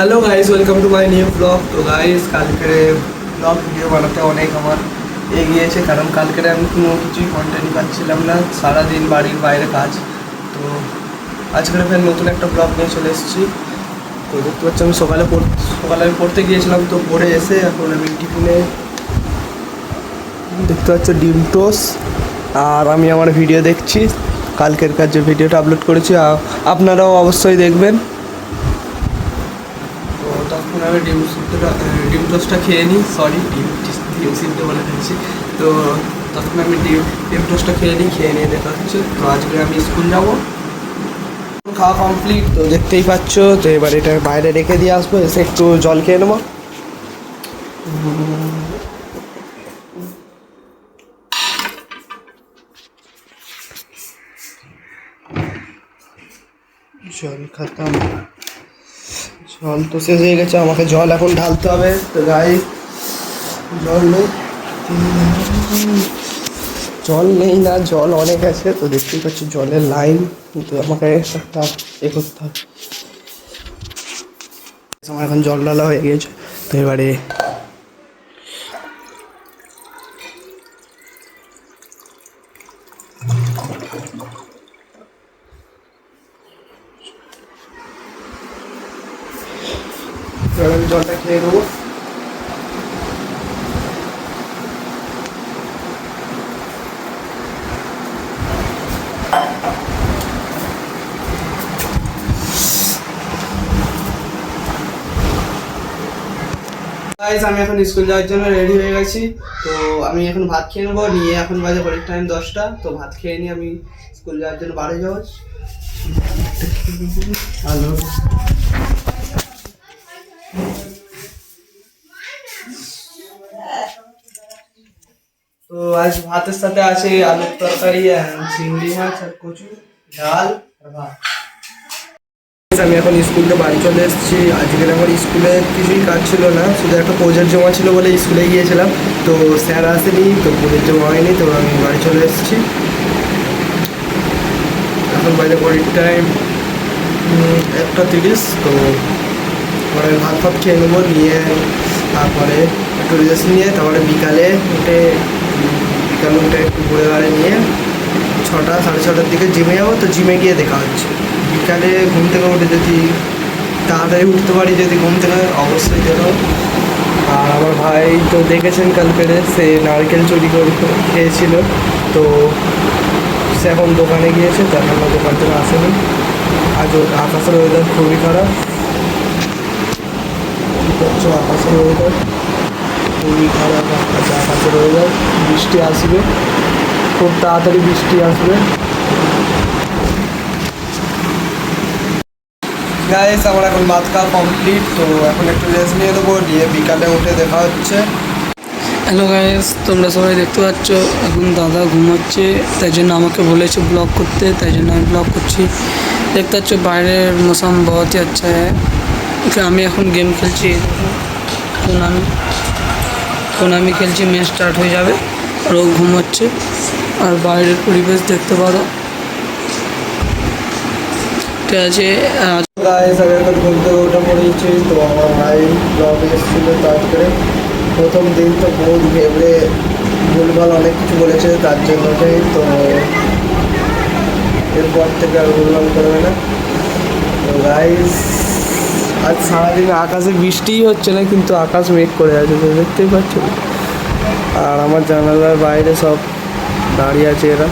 Hello guys, welcome to my new blog. তো guys, কালকে blog video বানাতে অনেক আমার এগিয়েছে, কারণ কালকে আমি কোনো কিছুই কন্টেন্ট পাচ্ছিলাম না, সারাদিন বাড়ির বাইরে কাজ। তো আজকে ফের নতুন একটা ব্লগ নিয়ে চলে এসেছি। তো দেখতে পাচ্ছি আমি সকালে আমি পড়তে গিয়েছিলাম, তো পড়ে এসে এখন আমি টিফিনে দেখতে পাচ্ছ ডিম টোস্ট, আর আমি আমার ভিডিও দেখছি, কালকের কাজ যে ভিডিওটা আপলোড করেছি আপনারাও অবশ্যই দেখবেন। তখন আমি ডিম টোস্টটা খেয়ে নিই, ডিম সিদ্ধ বলে ফেলছি। তো তখন আমি ডিম টোস্টটা খেয়ে নিয়ে দেখা হচ্ছে। তো আজকে আমি স্কুল যাব, খাওয়া কমপ্লিট। তো দেখতেই পাচ্ছ, তো এবার এটা বাইরে রেখে দিয়ে আসবো, এসে একটু জল খেয়ে নেবো। জল খাতাম, জল তো শেষ হয়ে গেছে, আমাকে জল এখন ঢালতে হবে। তো জল নেই না, জল অনেক আছে। তো দেখতেই পাচ্ছি জলের লাইন, কিন্তু আমাকে একটা করতে হবে। আমার এখন জল ঢালা হয়ে গেছে। তো এবারে জলটা খেয়ে নেবো। গাইস, আমি এখন স্কুল যাওয়ার জন্য রেডি হয়ে গেছি। তো আমি এখন ভাত খেয়ে নেবো, নিয়ে এখন বাজে ঘড়ির টাইম 10টা। তো ভাত খেয়ে নিয়ে আমি স্কুল যাওয়ার জন্য বাড়ি যাবো। হ্যালো, তো আজ ভাতের সাথে আছে আলুর তরকারি, চিংড়ি মাছ, আর কচু, ডাল আর ভাত। আমি এখন স্কুলে বাড়ি চলে এসেছি। আজকের আমার স্কুলে কিছুই কাজ ছিল না, শুধু একটা প্রজেক্ট জমা ছিল বলে স্কুলে গিয়েছিলাম। তো স্যার আসেনি, তো প্রজেক্ট জমা হয়নি, তো আমি বাড়ি চলে এসেছি। এখন বাইরে ঘড়ির টাইম 1:30। তো পরে ভাত খেয়ে নেবো, নিয়ে তারপরে একটু রেস্ট নিয়ে তারপরে বিকালে উঠে একটু ঘুরে ঘাড়ে নিয়ে 6টা 6:30 দিকে জিমে যাবো। তো জিমে গিয়ে দেখা হচ্ছে। বিকালে ঘুম থেকে উঠে যদি তাড়াতাড়ি উঠতে পারি, যদি ঘুম থেকে, অবশ্যই যেন। আর আমার ভাই তো দেখেছেন কালকে সে নারকেল চুরি করে খেয়েছিল। তো সে এখন দোকানে গিয়েছে, তার জন্য দোকান থেকে আসেনি। আজ আকাশের ওয়েদার খুবই খারাপ, আকাশের ওয়েদার খুবই খারাপ। আকাশের ওয়েদার, বৃষ্টি আসবে, খুব তাড়াতাড়ি বৃষ্টি আসবে। গাইস, আমার এখন ভাত খাওয়া কমপ্লিট। তো এখন একটু রেস্ট নিয়ে নেবো, নিয়ে বিকালে উঠে দেখা হচ্ছে। হ্যালো গাইস, তোমরা সবাই দেখতে পাচ্ছ এখন দাদা ঘুমাচ্ছে, তাই জন্য আমাকে বলেছে ব্লগ করতে, তাই জন্য আমি ব্লগ করছি। দেখতে পাচ্ছ বাইরের মৌসুম বহুত হি আচ্ছা হ্যাঁ। আমি এখন গেম খেলছি, আমি খেলছি, ম্যাচ স্টার্ট হয়ে যাবে আর ও ঘুমাচ্ছে। আর বাইরের পরিবেশ দেখতে পারো, ঠিক আছে। গাইস, আমি এখন ঘুম থেকে উঠে পড়েছি। তো আমার ভাই ব্লগে এসেছিল, তারপরে প্রথম দিন তো বহুত ভেবে ভুলভাল অনেক কিছু বলেছে, তার জন্যই। তো এরপর থেকে আর ভুলভাল করবে না। তো গাইস, আজ সারাদিন আকাশে বৃষ্টিই হচ্ছে না, কিন্তু আকাশ মেঘ করে আছে, তো দেখতেই পাচ্ছ। আর আমার জানালার বাইরে সব দাঁড়িয়ে আছে এরা।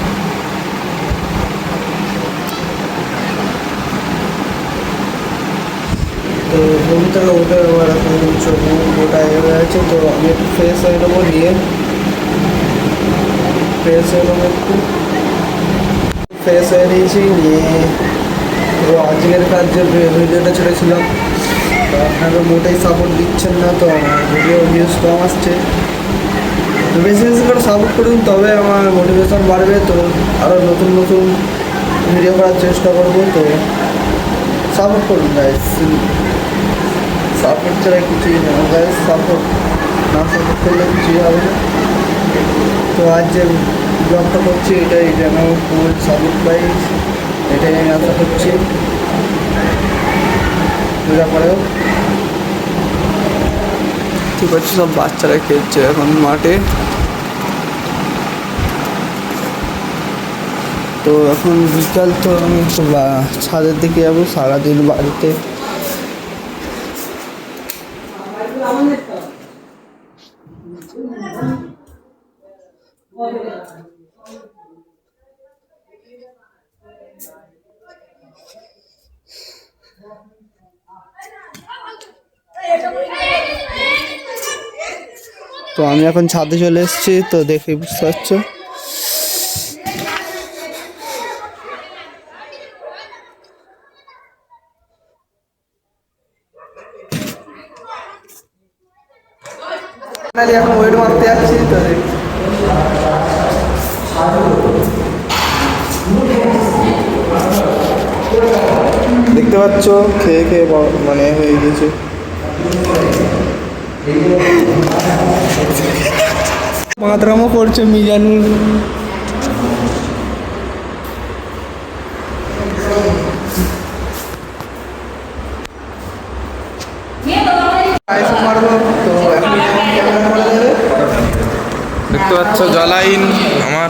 তো ঘুম থেকে উঠে আমার এখন চোখ গোটা হয়ে আছে। তো আমি একটু ফ্রেশ হয়ে নেবো, নিয়ে একটু ফ্রেশ হয়ে নিয়েছি, নিয়ে তো আজকের কাজ যে ভিডিওটা ছেড়েছিলাম, তো আপনারা মোটেই সাপোর্ট দিচ্ছেন না। তো আমার ভিউজ কম আসছে। তো বেশি বেশি করে সাপোর্ট করুন, তবে আমার মোটিভেশন বাড়বে। তো আরও নতুন ভিডিও করার চেষ্টা করবো। তো সাপোর্ট করুন গাইস, সাপোর্ট ছাড়া কিছুই না গাইস, সাপোর্ট করলে কিছুই হবে না। তো আজ যে ব্লগটা করছি, এটাই যেন ফুল সাপোর্ট পাই, এটাই আমি আশা করছি। পূজা করেও দেখতে পাচ্ছি সব বাচ্চারা খেলছে এখন মাঠে। তো এখন বিকাল, তো আমি একটু ছাদের দিকে যাবো, সারাদিন বাড়িতে তো আমি এখন ছাদে চলে এসেছি, তো দেখে বুঝতে পারছো। এখন ওয়েট মারতে যাচ্ছি, তো দেখতে পাচ্ছ খেয়ে খেয়ে মানে হয়ে গেছে। মাতরামও করছে মিজানুর। দেখতে পাচ্ছ জলাইন আমার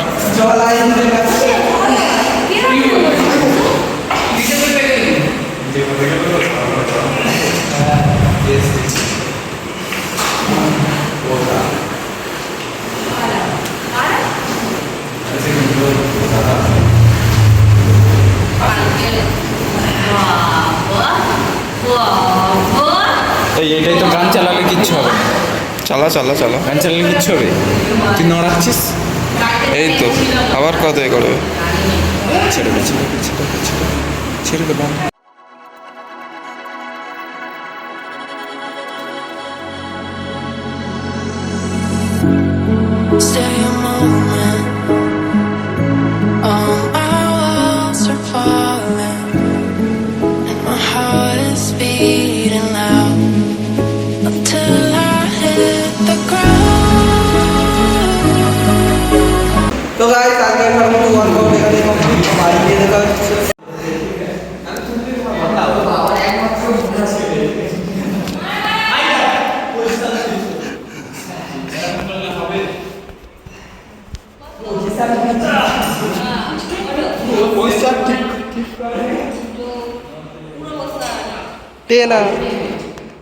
এইটাই তো গান চালালে কিচ্ছু হবে না। চালা চালা চালা গান চালালে কিচ্ছু হবে, তুই নড়াচ্ছিস। এই তো আবার কত এ করবে। ছেড়ে দে ছেড়ে দে ছেড়ে দে ছেড়ে দে বাবা। Stay a moment. All my walls are falling, and my heart is beating loud until I hit the ground. তো গাইস আজকে আমার মতো ওয়ার্কআউট এখানে কমপ্লিট, বাড়ি গিয়ে দেখা হচ্ছে।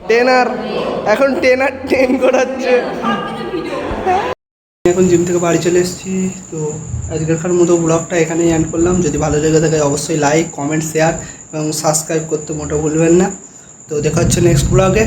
টেনার এখন টেন করাচ্ছে। এখন জিম থেকে বাড়ি চলে এসেছি। তো আজকেরকার মতো ব্লগটা এখানেই এন্ড করলাম। যদি ভালো লেগে থাকে অবশ্যই লাইক, কমেন্ট, শেয়ার এবং সাবস্ক্রাইব করতে মোটেও ভুলবেন না। তো দেখা হচ্ছে নেক্সট ব্লগে।